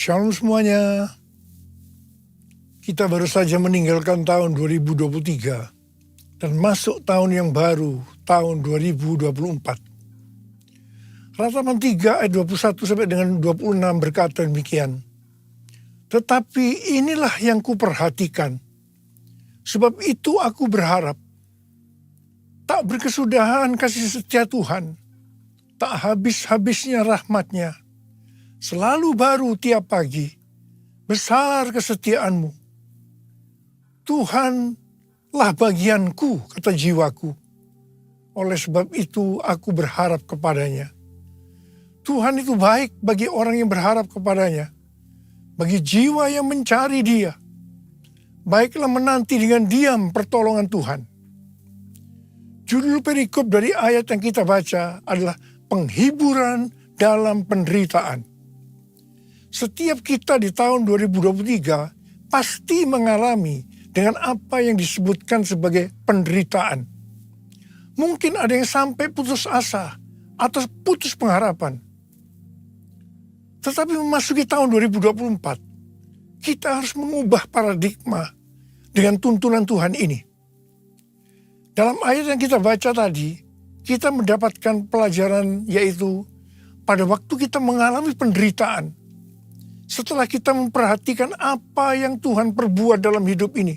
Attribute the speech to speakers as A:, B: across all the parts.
A: Shalom semuanya. Kita baru saja meninggalkan tahun 2023 dan masuk tahun yang baru, tahun 2024. Ratapan 3 ayat 21 sampai dengan 26 berkata demikian. Tetapi inilah yang kuperhatikan, sebab itu aku berharap. Tak berkesudahan kasih setia Tuhan, tak habis-habisnya rahmat-Nya. Selalu baru tiap pagi, besar kesetiaanmu. Tuhanlah bagianku, kata jiwaku. Oleh sebab itu aku berharap kepadanya. Tuhan itu baik bagi orang yang berharap kepadanya. Bagi jiwa yang mencari Dia. Baiklah menanti dengan diam pertolongan Tuhan. Judul perikop dari ayat yang kita baca adalah penghiburan dalam penderitaan. Setiap kita di tahun 2023 pasti mengalami dengan apa yang disebutkan sebagai penderitaan. Mungkin ada yang sampai putus asa atau putus pengharapan. Tetapi memasuki tahun 2024, kita harus mengubah paradigma dengan tuntunan Tuhan ini. Dalam ayat yang kita baca tadi, kita mendapatkan pelajaran yaitu pada waktu kita mengalami penderitaan, setelah kita memperhatikan apa yang Tuhan perbuat dalam hidup ini,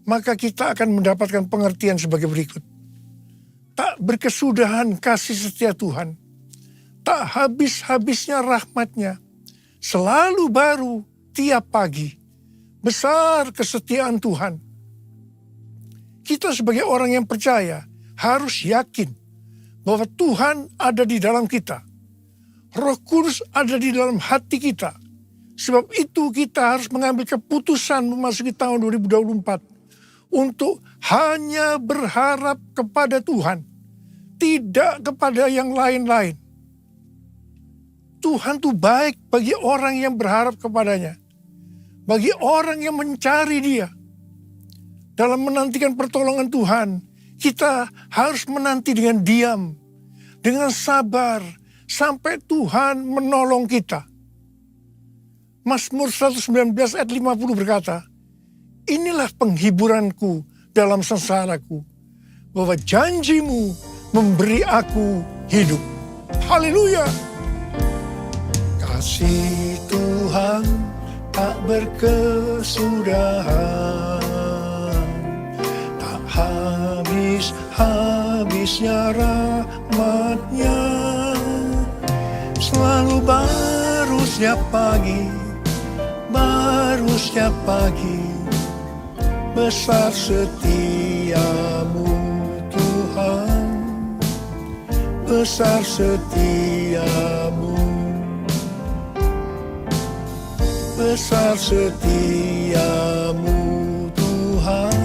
A: maka kita akan mendapatkan pengertian sebagai berikut. Tak berkesudahan kasih setia Tuhan, tak habis-habisnya rahmat-Nya, selalu baru tiap pagi, besar kesetiaan Tuhan. Kita sebagai orang yang percaya harus yakin bahwa Tuhan ada di dalam kita. Roh Kudus ada di dalam hati kita. Sebab itu kita harus mengambil keputusan memasuki tahun 2024 untuk hanya berharap kepada Tuhan, tidak kepada yang lain-lain. Tuhan itu baik bagi orang yang berharap kepadanya, bagi orang yang mencari Dia. Dalam menantikan pertolongan Tuhan, kita harus menanti dengan diam, dengan sabar, sampai Tuhan menolong kita. Mazmur 119 ayat 50 berkata, inilah penghiburanku dalam sengsaraku, bahwa janji-Mu memberi aku hidup. Haleluya! Kasih Tuhan tak berkesudahan, tak habis-habisnya rahmat-Nya, selalu baru setiap pagi. Baru setiap pagi, besar setiamu Tuhan, besar setiamu, besar setiamu Tuhan,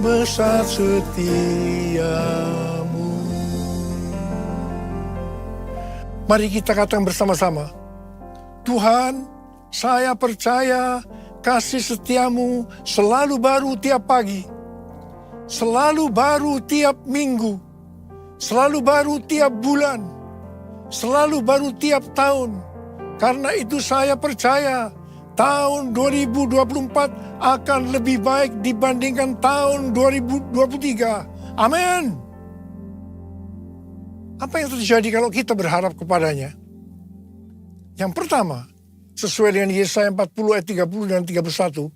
A: besar setiamu. Mari kita katakan bersama-sama, Tuhan, saya percaya kasih setiamu selalu baru tiap pagi, selalu baru tiap minggu, selalu baru tiap bulan, selalu baru tiap tahun. Karena itu saya percaya tahun 2024 akan lebih baik dibandingkan tahun 2023. Amin. Apa yang terjadi kalau kita berharap kepadanya? Yang pertama, sesuai dengan Yesaya 40 ayat 30 dan 31,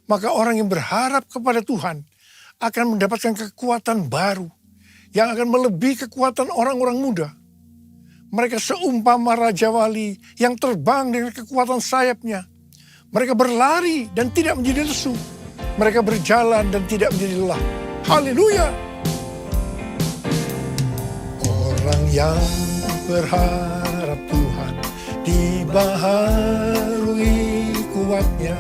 A: maka orang yang berharap kepada Tuhan akan mendapatkan kekuatan baru yang akan melebihi kekuatan orang-orang muda. Mereka seumpama Raja Wali yang terbang dengan kekuatan sayapnya. Mereka berlari dan tidak menjadi lesu. Mereka berjalan dan tidak menjadi lelah. Haleluya! Orang yang berharap Tuhan dibaharui kuatnya,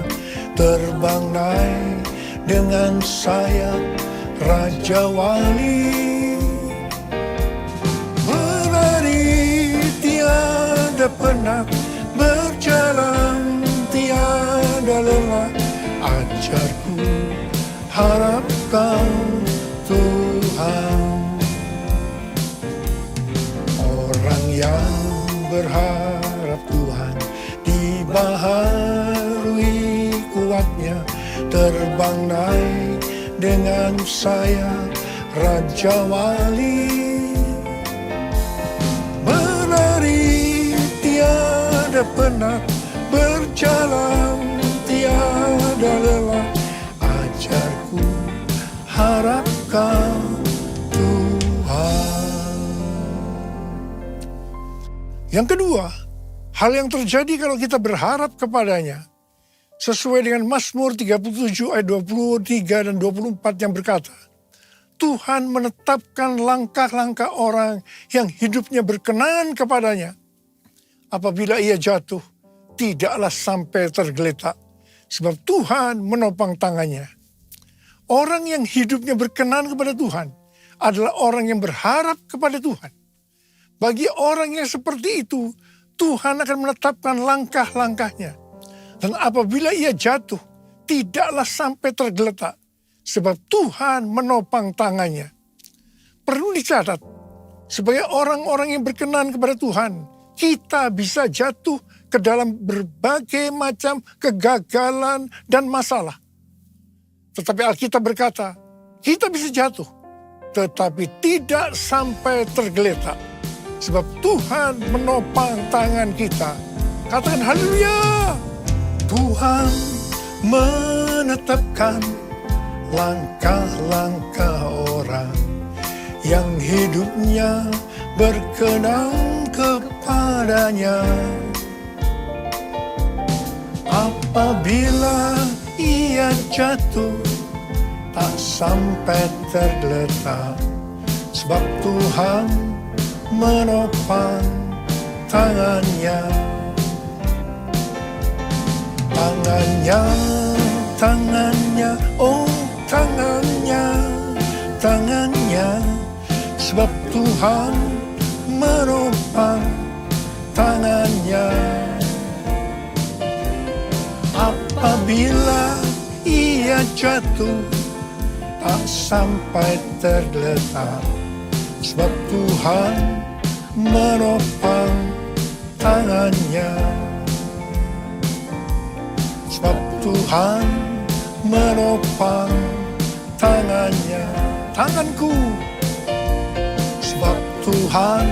A: terbang naik dengan sayap Raja Wali. Berlari tiada penat, berjalan tiada lelah. Ajarku harap kau Tuhan. Orang yang berharap Tuhan terbang naik dengan sayap Raja Wali. Berlari tiada penat, berjalan tiada lelah, ajarku harapkan Tuhan. Yang kedua, hal yang terjadi kalau kita berharap kepadanya, sesuai dengan Mazmur 37 ayat 23 dan 24 yang berkata, Tuhan menetapkan langkah-langkah orang yang hidupnya berkenan kepadanya. Apabila ia jatuh, tidaklah sampai tergeletak, sebab Tuhan menopang tangannya. Orang yang hidupnya berkenan kepada Tuhan adalah orang yang berharap kepada Tuhan. Bagi orang yang seperti itu, Tuhan akan menetapkan langkah-langkahnya. Dan apabila ia jatuh, tidaklah sampai tergeletak, sebab Tuhan menopang tangannya. Perlu dicatat, sebagai orang-orang yang berkenan kepada Tuhan, kita bisa jatuh ke dalam berbagai macam kegagalan dan masalah. Tetapi Alkitab berkata, kita bisa jatuh, tetapi tidak sampai tergeletak. Sebab Tuhan menopang tangan kita. Katakan haleluya. Tuhan menetapkan langkah-langkah orang yang hidupnya berkenan kepadanya. Apabila ia jatuh, tak sampai tergeletak, sebab Tuhan menopang tangannya. Tangannya, tangannya, oh tangannya, tangannya, sebab Tuhan menopang tangannya. Apabila ia jatuh, tak sampai tergeletak, sebab Tuhan menopang tangannya. Sebab Tuhan menopang tangannya. Tanganku. Sebab Tuhan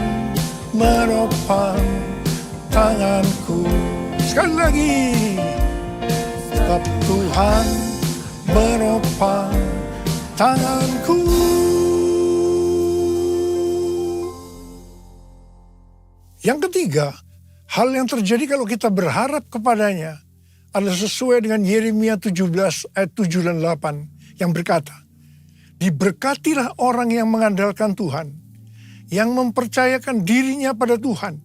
A: menopang tanganku. Sekali lagi. Sebab Tuhan menopang tanganku. Yang ketiga, hal yang terjadi kalau kita berharap kepadanya adalah sesuai dengan Yeremia 17 ayat 7 dan 8 yang berkata, diberkatilah orang yang mengandalkan Tuhan, yang mempercayakan dirinya pada Tuhan.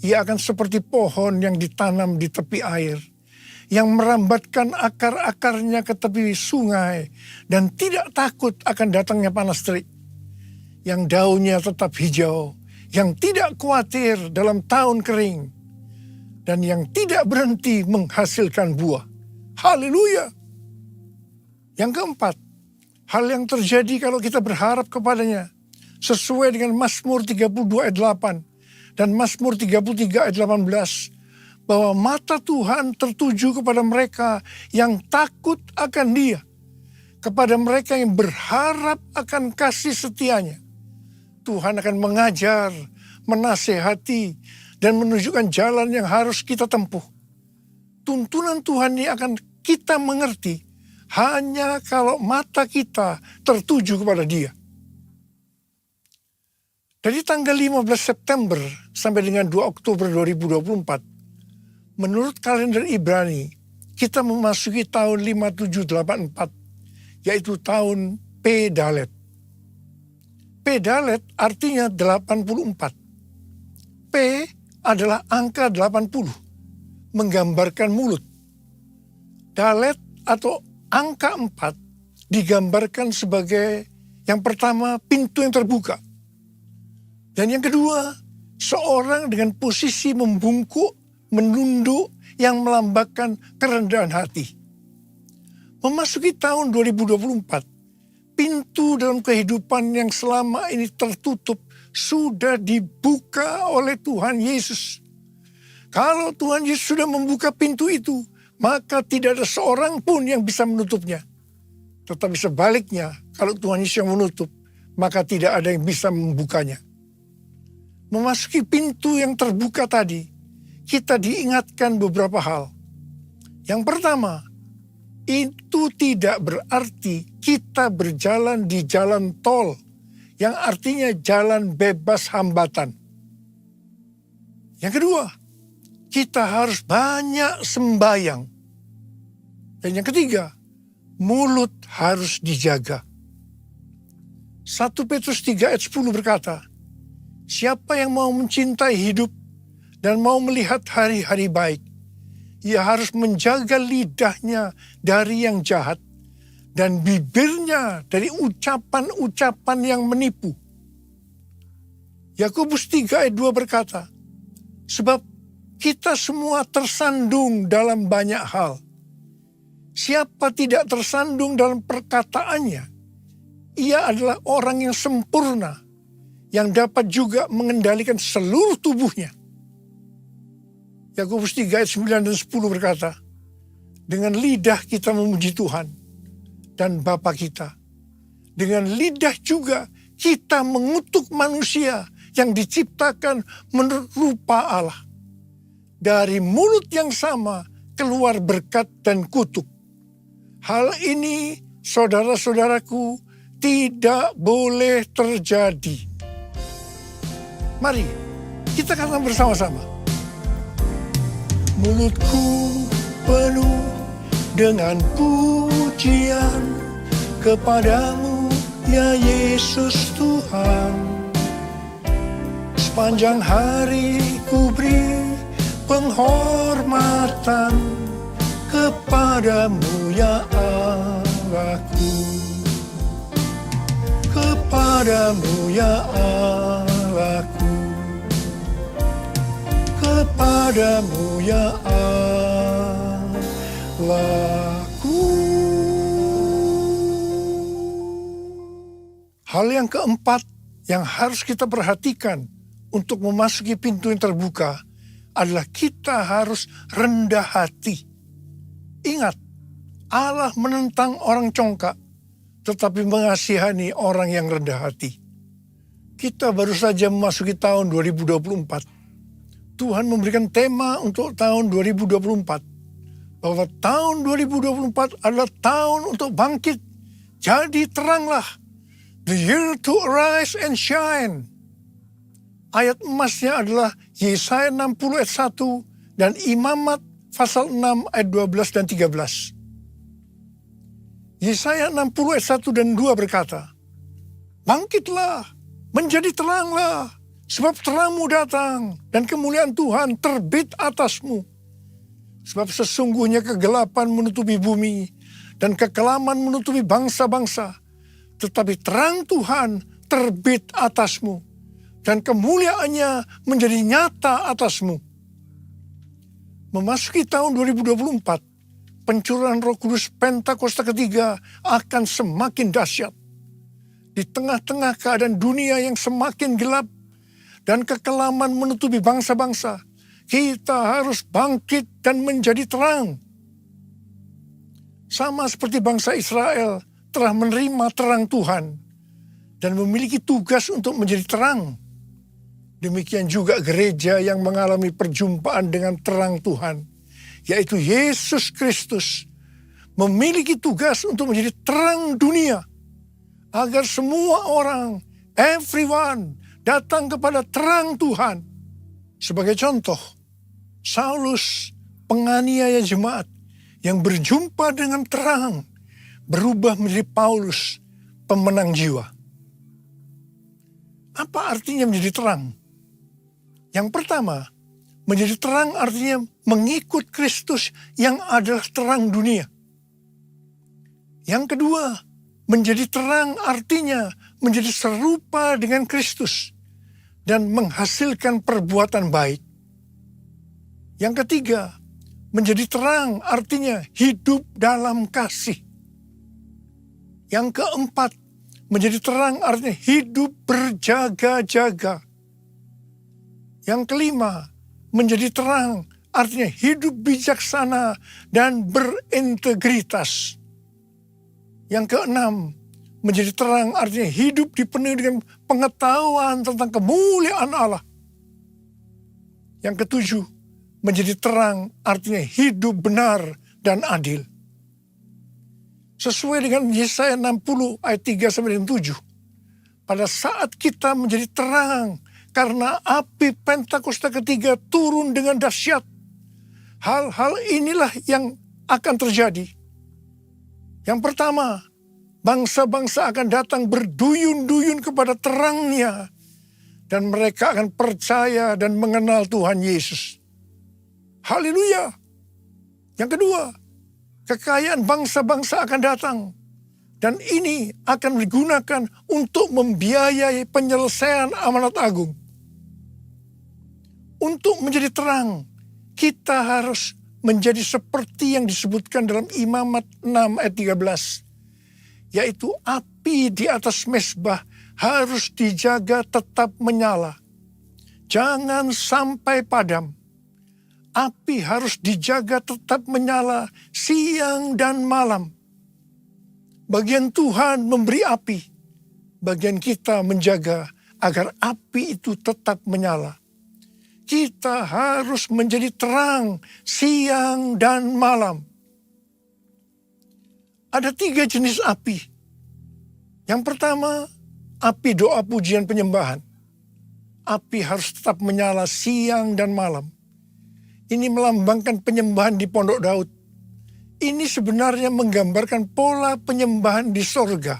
A: Ia akan seperti pohon yang ditanam di tepi air, yang merambatkan akar-akarnya ke tepi sungai dan tidak takut akan datangnya panas terik, yang daunnya tetap hijau, yang tidak khawatir dalam tahun kering, dan yang tidak berhenti menghasilkan buah. Haleluya. Yang keempat, hal yang terjadi kalau kita berharap kepadanya, sesuai dengan Mazmur 32 ayat 8 dan Mazmur 33 ayat 18, bahwa mata Tuhan tertuju kepada mereka yang takut akan Dia, kepada mereka yang berharap akan kasih setianya. Tuhan akan mengajar, menasehati, dan menunjukkan jalan yang harus kita tempuh. Tuntunan Tuhan ini akan kita mengerti hanya kalau mata kita tertuju kepada Dia. Dari tanggal 15 September sampai dengan 2 Oktober 2024, menurut kalender Ibrani, kita memasuki tahun 5784, yaitu tahun P Dalet. P Dalet artinya 84. P adalah angka 80, menggambarkan mulut. Dalet atau angka 4 digambarkan sebagai yang pertama pintu yang terbuka. Dan yang kedua, seorang dengan posisi membungkuk, menunduk yang melambangkan kerendahan hati. Memasuki tahun 2024, pintu dalam kehidupan yang selama ini tertutup sudah dibuka oleh Tuhan Yesus. Kalau Tuhan Yesus sudah membuka pintu itu, maka tidak ada seorang pun yang bisa menutupnya. Tetapi sebaliknya, kalau Tuhan Yesus yang menutup, maka tidak ada yang bisa membukanya. Memasuki pintu yang terbuka tadi, kita diingatkan beberapa hal. Yang pertama, itu tidak berarti kita berjalan di jalan tol, yang artinya jalan bebas hambatan. Yang kedua, kita harus banyak sembahyang. Dan yang ketiga, mulut harus dijaga. 1 Petrus 3 ayat 10 berkata, siapa yang mau mencintai hidup dan mau melihat hari-hari baik, ia harus menjaga lidahnya dari yang jahat dan bibirnya dari ucapan-ucapan yang menipu. Yakobus 3 ayat 2 berkata, sebab kita semua tersandung dalam banyak hal. Siapa tidak tersandung dalam perkataannya, ia adalah orang yang sempurna, yang dapat juga mengendalikan seluruh tubuhnya. Yakobus 3 ayat 9 dan 10 berkata, dengan lidah kita memuji Tuhan dan Bapa kita. Dengan lidah juga kita mengutuk manusia yang diciptakan menurut rupa Allah. Dari mulut yang sama keluar berkat dan kutuk. Hal ini, saudara-saudaraku, tidak boleh terjadi. Mari kita katakan bersama-sama. Mulutku penuh dengan pujian kepadamu, ya Yesus Tuhan. Sepanjang hari ku beri penghormatan kepadamu, ya Allahku. Kepadamu, ya Allahku. Kepadamu, ya Allahku. Hal yang keempat yang harus kita perhatikan untuk memasuki pintu yang terbuka adalah kita harus rendah hati. Ingat, Allah menentang orang congkak, tetapi mengasihani orang yang rendah hati. Kita baru saja memasuki tahun 2024. Tuhan memberikan tema untuk tahun 2024. Bahwa tahun 2024 adalah tahun untuk bangkit. Jadi teranglah. The year to arise and shine. Ayat emasnya adalah Yesaya 60 ayat 1 dan Imamat pasal 6 ayat 12 dan 13. Yesaya 60 ayat 1 dan 2 berkata, bangkitlah, menjadi teranglah, sebab terangmu datang dan kemuliaan Tuhan terbit atasmu. Sebab sesungguhnya kegelapan menutupi bumi dan kekelaman menutupi bangsa-bangsa. Tetapi terang Tuhan terbit atasmu dan kemuliaannya menjadi nyata atasmu. Memasuki tahun 2024, pencurahan Roh Kudus Pentakosta ketiga akan semakin dahsyat. Di tengah-tengah keadaan dunia yang semakin gelap dan kekelaman menutupi bangsa-bangsa, kita harus bangkit dan menjadi terang. Sama seperti bangsa Israel telah menerima terang Tuhan dan memiliki tugas untuk menjadi terang. Demikian juga gereja yang mengalami perjumpaan dengan terang Tuhan, yaitu Yesus Kristus, memiliki tugas untuk menjadi terang dunia, agar semua orang, everyone, datang kepada terang Tuhan. Sebagai contoh, Saulus, penganiaya jemaat, yang berjumpa dengan terang, berubah menjadi Paulus, pemenang jiwa. Apa artinya menjadi terang? Yang pertama, menjadi terang artinya mengikut Kristus yang adalah terang dunia. Yang kedua, menjadi terang artinya menjadi serupa dengan Kristus dan menghasilkan perbuatan baik. Yang ketiga, menjadi terang artinya hidup dalam kasih. Yang keempat, menjadi terang artinya hidup berjaga-jaga. Yang kelima, menjadi terang artinya hidup bijaksana dan berintegritas. Yang keenam, menjadi terang artinya hidup dipenuhi dengan pengetahuan tentang kemuliaan Allah. Yang ketujuh, menjadi terang artinya hidup benar dan adil. Sesuai dengan Yesaya 60 ayat 3 sampai 7. Pada saat kita menjadi terang karena api Pentakosta ketiga turun dengan dahsyat. Hal-hal inilah yang akan terjadi. Yang pertama, bangsa-bangsa akan datang berduyun-duyun kepada terangnya. Dan mereka akan percaya dan mengenal Tuhan Yesus. Haleluya. Yang kedua, kekayaan bangsa-bangsa akan datang. Dan ini akan digunakan untuk membiayai penyelesaian amanat agung. Untuk menjadi terang, kita harus menjadi seperti yang disebutkan dalam Imamat 6 ayat 13. Yaitu api di atas mezbah harus dijaga tetap menyala. Jangan sampai padam. Api harus dijaga tetap menyala siang dan malam. Bagian Tuhan memberi api. Bagian kita menjaga agar api itu tetap menyala. Kita harus menjadi terang siang dan malam. Ada 3 jenis api. Yang pertama, api doa pujian penyembahan. Api harus tetap menyala siang dan malam. Ini melambangkan penyembahan di Pondok Daud. Ini sebenarnya menggambarkan pola penyembahan di sorga.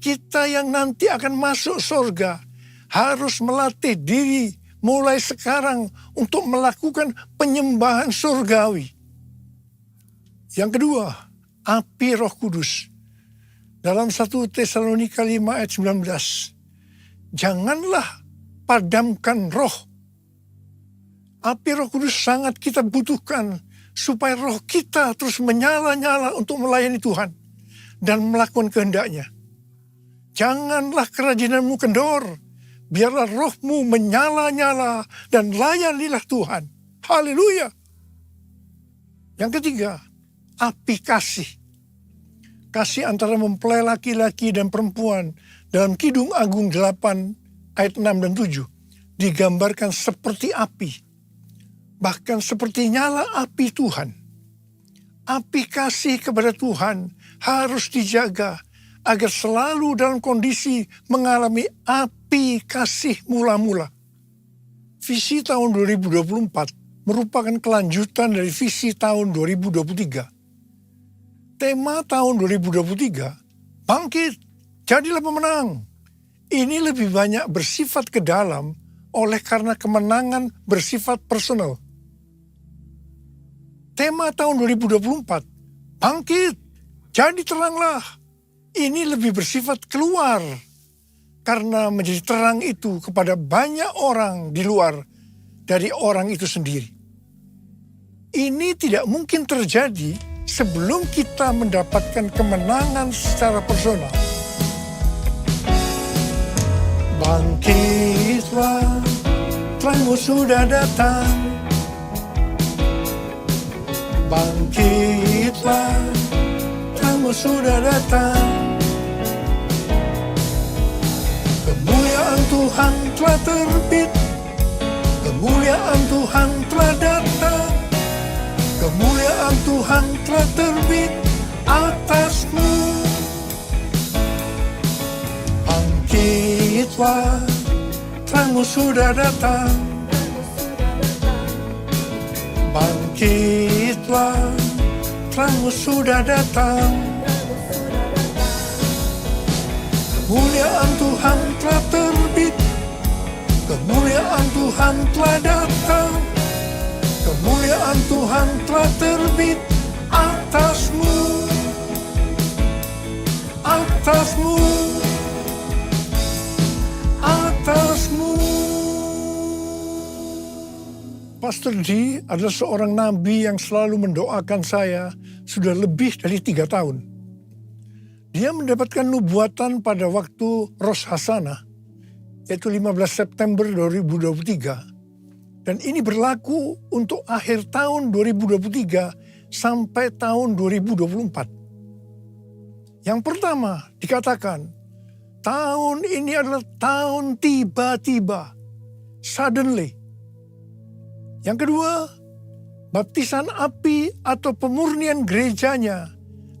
A: Kita yang nanti akan masuk sorga harus melatih diri mulai sekarang untuk melakukan penyembahan surgawi. Yang kedua, api Roh Kudus. Dalam 1 Tesalonika 5 ayat 19. Janganlah padamkan roh. Api Roh Kudus sangat kita butuhkan supaya roh kita terus menyala-nyala untuk melayani Tuhan dan melakukan kehendak-Nya. Janganlah kerajinanmu kendor. Biarlah rohmu menyala-nyala dan layanilah Tuhan. Haleluya. Yang ketiga, api kasih. Kasih antara mempelai laki-laki dan perempuan dalam Kidung Agung 8 ayat 6 dan 7 digambarkan seperti api. Bahkan seperti nyala api Tuhan. Api kasih kepada Tuhan harus dijaga agar selalu dalam kondisi mengalami api kasih mula-mula. Visi tahun 2024 merupakan kelanjutan dari visi tahun 2023. Tema tahun 2023, bangkit, jadilah pemenang. Ini lebih banyak bersifat ke dalam oleh karena kemenangan bersifat personal. Tema tahun 2024, bangkit, jadi teranglah. Ini lebih bersifat keluar karena menjadi terang itu kepada banyak orang di luar dari orang itu sendiri. Ini tidak mungkin terjadi sebelum kita mendapatkan kemenangan secara personal. Bangkitlah, terangmu sudah datang. Bangkitlah, terangmu sudah datang. Kemuliaan Tuhan telah terbit. Kemuliaan Tuhan telah datang. Kemuliaan Tuhan telah terbit atasmu. Bangkitlah, terangmu sudah datang. Bangkitlah, terangmu sudah datang. Kemuliaan Tuhan telah terbit. Kemuliaan Tuhan telah datang. Kemuliaan Tuhan telah terbit atasmu. Atasmu. Atasmu. Pastor D adalah seorang nabi yang selalu mendoakan saya sudah lebih dari 3 tahun. Dia mendapatkan nubuatan pada waktu Rosh Hashanah, yaitu 15 September 2023. Dan ini berlaku untuk akhir tahun 2023 sampai tahun 2024. Yang pertama dikatakan, tahun ini adalah tahun tiba-tiba, suddenly. Yang kedua, baptisan api atau pemurnian gerejanya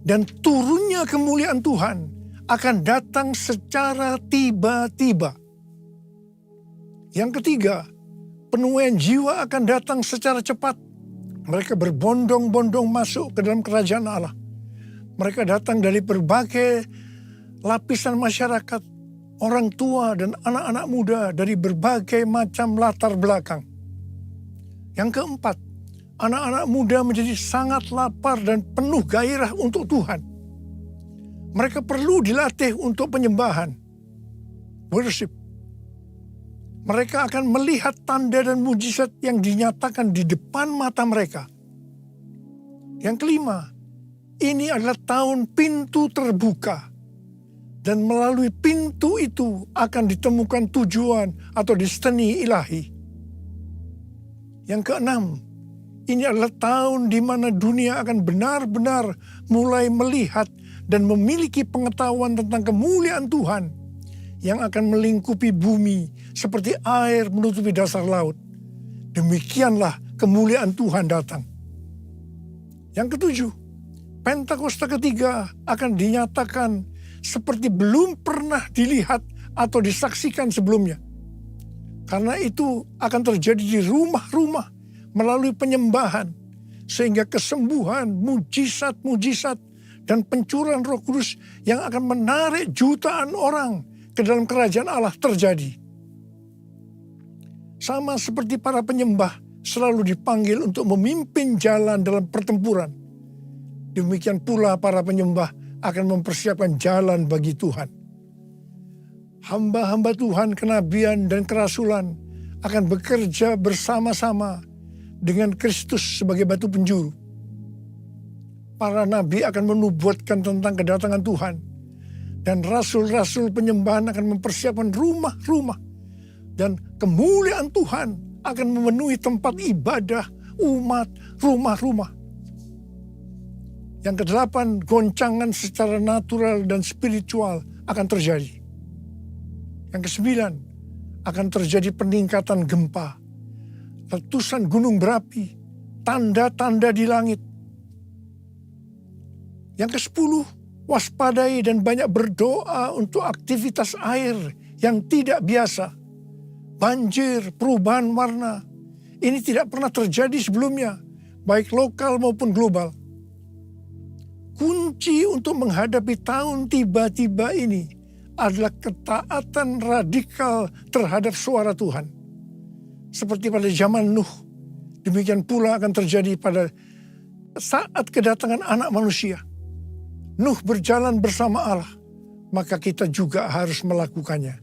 A: dan turunnya kemuliaan Tuhan akan datang secara tiba-tiba. Yang ketiga, penuaian jiwa akan datang secara cepat. Mereka berbondong-bondong masuk ke dalam kerajaan Allah. Mereka datang dari berbagai lapisan masyarakat, orang tua dan anak-anak muda dari berbagai macam latar belakang. Yang keempat, anak-anak muda menjadi sangat lapar dan penuh gairah untuk Tuhan. Mereka perlu dilatih untuk penyembahan, worship. Mereka akan melihat tanda dan mujizat yang dinyatakan di depan mata mereka. Yang kelima, ini adalah tahun pintu terbuka. Dan melalui pintu itu akan ditemukan tujuan atau destiny ilahi. Yang keenam, ini adalah tahun di mana dunia akan benar-benar mulai melihat dan memiliki pengetahuan tentang kemuliaan Tuhan yang akan melingkupi bumi seperti air menutupi dasar laut. Demikianlah kemuliaan Tuhan datang. Yang ketujuh, Pentakosta ketiga akan dinyatakan seperti belum pernah dilihat atau disaksikan sebelumnya. Karena itu akan terjadi di rumah-rumah melalui penyembahan, sehingga kesembuhan, mujizat-mujizat, dan pencurahan Roh Kudus yang akan menarik jutaan orang ke dalam kerajaan Allah terjadi. Sama seperti para penyembah selalu dipanggil untuk memimpin jalan dalam pertempuran, demikian pula para penyembah akan mempersiapkan jalan bagi Tuhan. Hamba-hamba Tuhan, kenabian dan kerasulan akan bekerja bersama-sama dengan Kristus sebagai batu penjuru. Para nabi akan menubuatkan tentang kedatangan Tuhan. Dan rasul-rasul penyembahan akan mempersiapkan rumah-rumah. Dan kemuliaan Tuhan akan memenuhi tempat ibadah, umat, rumah-rumah. Yang kedelapan, goncangan secara natural dan spiritual akan terjadi. Yang kesembilan, akan terjadi peningkatan gempa, letusan gunung berapi, tanda-tanda di langit. Yang kesepuluh, waspadai dan banyak berdoa untuk aktivitas air yang tidak biasa. Banjir, perubahan warna, ini tidak pernah terjadi sebelumnya, baik lokal maupun global. Kunci untuk menghadapi tahun tiba-tiba ini adalah ketaatan radikal terhadap suara Tuhan. Seperti pada zaman Nuh, demikian pula akan terjadi pada saat kedatangan anak manusia. Nuh berjalan bersama Allah, maka kita juga harus melakukannya.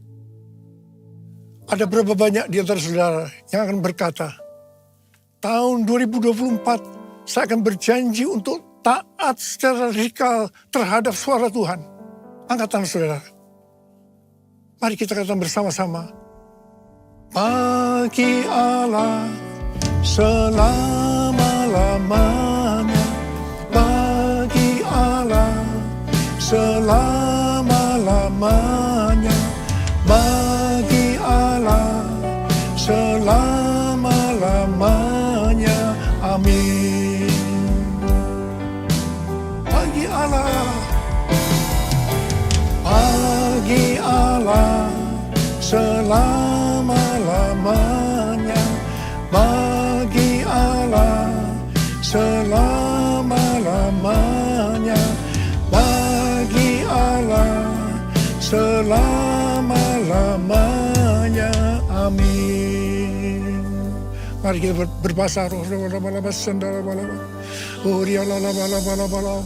A: Ada berapa banyak di antara saudara yang akan berkata, tahun 2024 saya akan berjanji untuk taat secara radikal terhadap suara Tuhan. Angkat tangan saudara. Mari kita katakan bersama-sama. Bagi Allah selama-lamanya. Bagi Allah selama-lamanya. Bagi Allah selama-lamanya. Amin. Bagi Allah, bagi Allah selama-lamanya. Bagi Allah selama-lamanya. Bagi Allah selama-lamanya. Amin. Mari kita berbahasa roh.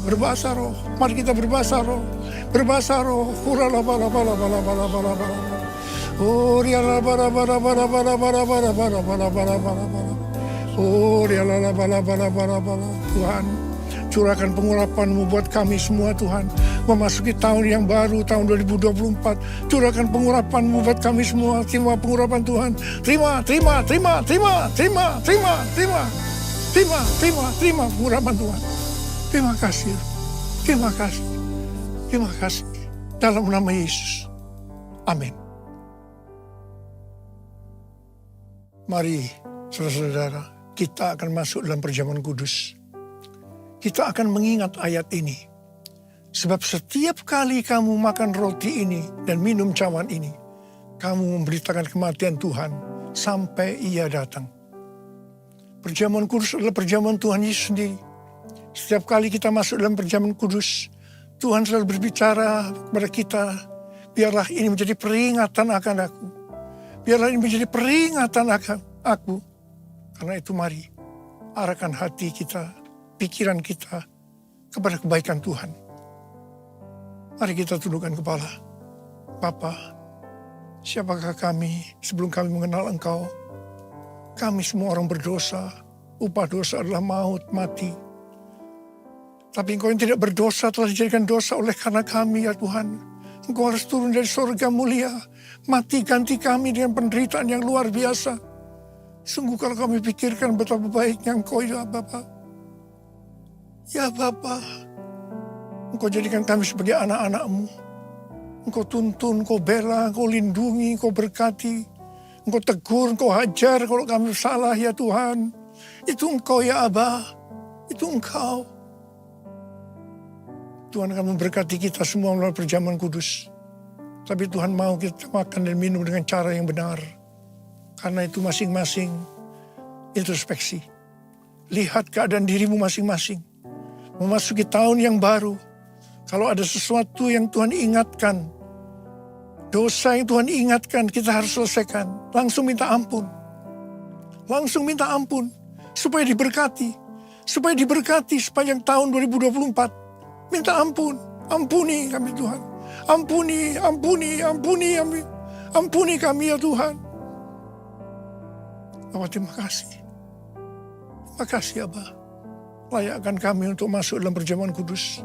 A: Berbahasa roh. Mari kita berbahasa roh. Berbahasa roh. Tuhan, curahkan pengurapan-Mu buat kami semua Tuhan. memasuki tahun yang baru, tahun 2024. Curahkan pengurapan-Mu buat kami semua. Terima pengurapan Tuhan. Terima pengurapan Tuhan. Terima kasih. Terima kasih. Terima kasih. Dalam nama Yesus. Amin. Mari, saudara-saudara, kita akan masuk dalam perjamuan kudus. Kita akan mengingat ayat ini. Sebab setiap kali kamu makan roti ini dan minum cawan ini, kamu memberitakan kematian Tuhan sampai Ia datang. Perjamuan kudus adalah perjamuan Tuhan Yesus sendiri. Setiap kali kita masuk dalam perjamuan kudus, Tuhan selalu berbicara kepada kita, biarlah ini menjadi peringatan akan aku. Biarlah ini menjadi peringatan akan aku. Karena itu mari, arahkan hati kita, pikiran kita kepada kebaikan Tuhan. Mari kita tundukkan kepala. Bapa, siapakah kami sebelum kami mengenal Engkau? Kami semua orang berdosa. Upah dosa adalah maut, mati. Tapi Engkau yang tidak berdosa telah dijadikan dosa oleh karena kami, ya Tuhan. Engkau harus turun dari surga mulia. Mati ganti kami dengan penderitaan yang luar biasa. Sungguh kalau kami pikirkan betapa baiknya Engkau, ya Bapa. Ya Bapa, Engkau jadikan kami sebagai anak-anak-Mu. Engkau tuntun, Engkau bela, Engkau lindungi, Engkau berkati. Engkau tegur, Engkau hajar kalau kami salah, ya Tuhan. Itu Engkau, ya Abah. Itu Engkau. Tuhan akan memberkati kita semua melalui perjamuan kudus. Tapi Tuhan mau kita makan dan minum dengan cara yang benar. Karena itu masing-masing introspeksi. Lihat keadaan dirimu masing-masing. Memasuki tahun yang baru. Kalau ada sesuatu yang Tuhan ingatkan, dosa yang Tuhan ingatkan, kita harus selesaikan. Langsung minta ampun. Langsung minta ampun. Supaya diberkati. Supaya diberkati sepanjang tahun 2024. Minta ampun. Ampuni kami Tuhan. Ampuni kami. Ampuni kami ya Tuhan. Bapak terima kasih. Terima kasih Abah. Layakkan kami untuk masuk dalam perjamuan kudus.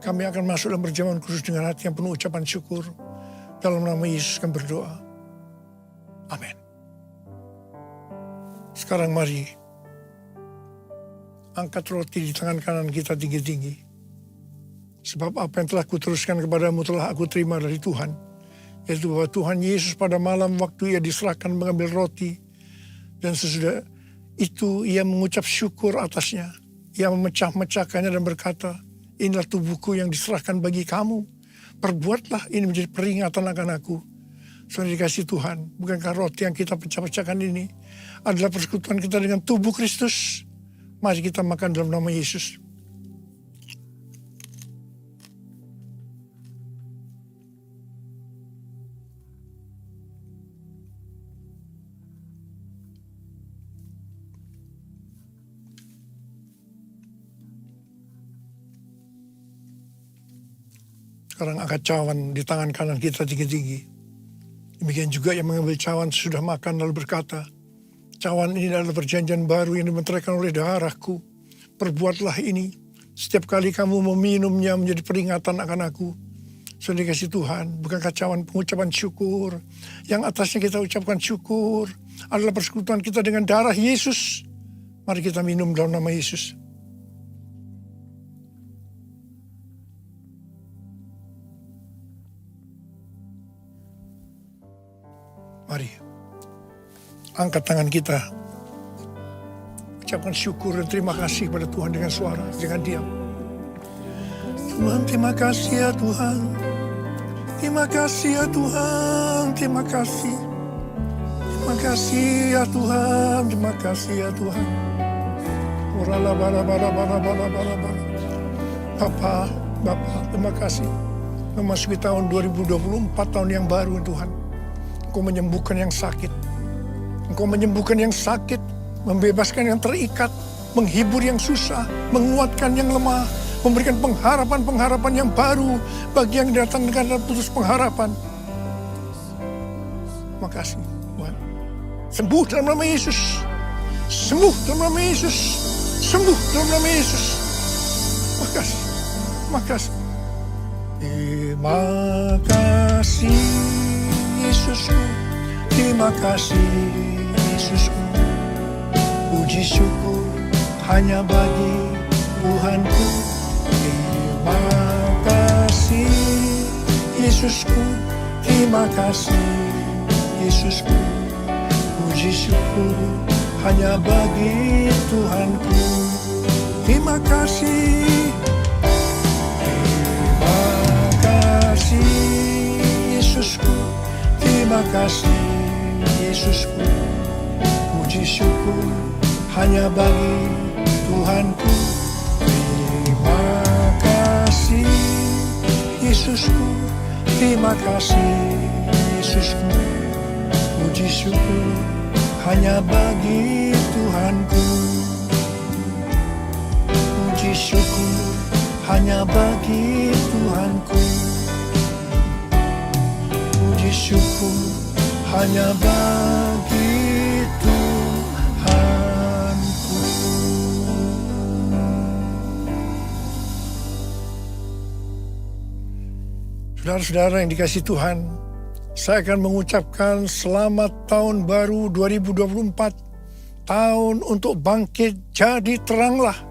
A: Kami akan masuk dalam perjamuan kudus dengan hati yang penuh ucapan syukur. Dalam nama Yesus kami berdoa. Amin. Sekarang mari. Angkat roti di tangan kanan kita tinggi-tinggi. Sebab apa yang telah kuteruskan kepadamu telah aku terima dari Tuhan. Yaitu bahwa Tuhan Yesus pada malam waktu Ia diserahkan mengambil roti. Dan sesudah itu Ia mengucap syukur atasnya. Ia memecah-mecahkannya dan berkata, inilah tubuhku yang diserahkan bagi kamu. Perbuatlah ini menjadi peringatan akan aku. Saudara dikasih Tuhan, bukankah roti yang kita pecah-pecahkan ini adalah persekutuan kita dengan tubuh Kristus? Mari kita makan dalam nama Yesus. Sekarang angkat cawan di tangan kanan kita tinggi-tinggi. Demikian juga yang mengambil cawan sudah makan lalu berkata, cawan ini adalah perjanjian baru yang dimeteraikan oleh darahku. Perbuatlah ini. Setiap kali kamu meminumnya menjadi peringatan akan aku. Saudara dikasih Tuhan, bukankah cawan pengucapan syukur? Yang atasnya kita ucapkan syukur adalah persekutuan kita dengan darah Yesus. Mari kita minum dalam nama Yesus. Mari, angkat tangan kita. Ucapkan syukur dan terima kasih kepada Tuhan dengan suara, jangan diam. Tuhan, terima kasih ya Tuhan. Terima kasih ya Tuhan, terima kasih. Terima kasih ya Tuhan, terima kasih ya Tuhan. Bapa, terima kasih. Memasuki tahun 2024, tahun yang baru Tuhan. Engkau menyembuhkan yang sakit. Engkau menyembuhkan yang sakit, membebaskan yang terikat, menghibur yang susah, menguatkan yang lemah, memberikan pengharapan-pengharapan yang baru bagi yang datang dengan putus pengharapan. Makasih Tuhan. Sembuh dalam nama Yesus. Sembuh dalam nama Yesus. Sembuh dalam nama Yesus. Makasih. Makasih. Terima kasih Yesusku, terima kasih Yesusku. Puji syukur hanya bagi Tuhanku. Terima kasih Yesusku, terima kasih Yesusku. Puji syukur hanya bagi Tuhanku. Terima kasih. Terima kasih Yesusku, terima kasih Yesusku. Puji syukur hanya bagi Tuhanku. Terima kasih Yesusku, terima kasih Yesusku. Puji syukur hanya bagi Tuhanku. Puji syukur hanya bagi Tuhanku. Puji syukur hanya bagi Tuhanku. Saudara-saudara yang dikasihi Tuhan, saya akan mengucapkan selamat tahun baru 2024. Tahun untuk bangkit jadi teranglah.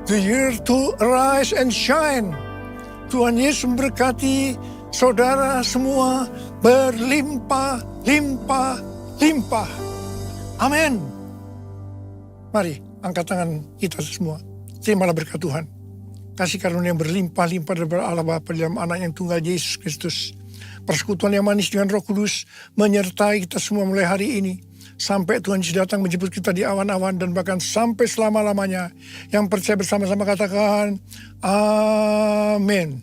A: The year to arise and shine. Tuhan Yesus memberkati saudara semua berlimpah, limpah, limpah. Amin. Mari angkat tangan kita semua. Terimalah berkat Tuhan. Kasih karunia yang berlimpah-limpah dari Allah Bapa dalam anak yang tunggal Yesus Kristus. Persekutuan yang manis dengan Roh Kudus menyertai kita semua mulai hari ini. Sampai Tuhan Yesus datang menjemput kita di awan-awan dan bahkan sampai selama-lamanya. Yang percaya bersama-sama katakan, Amin.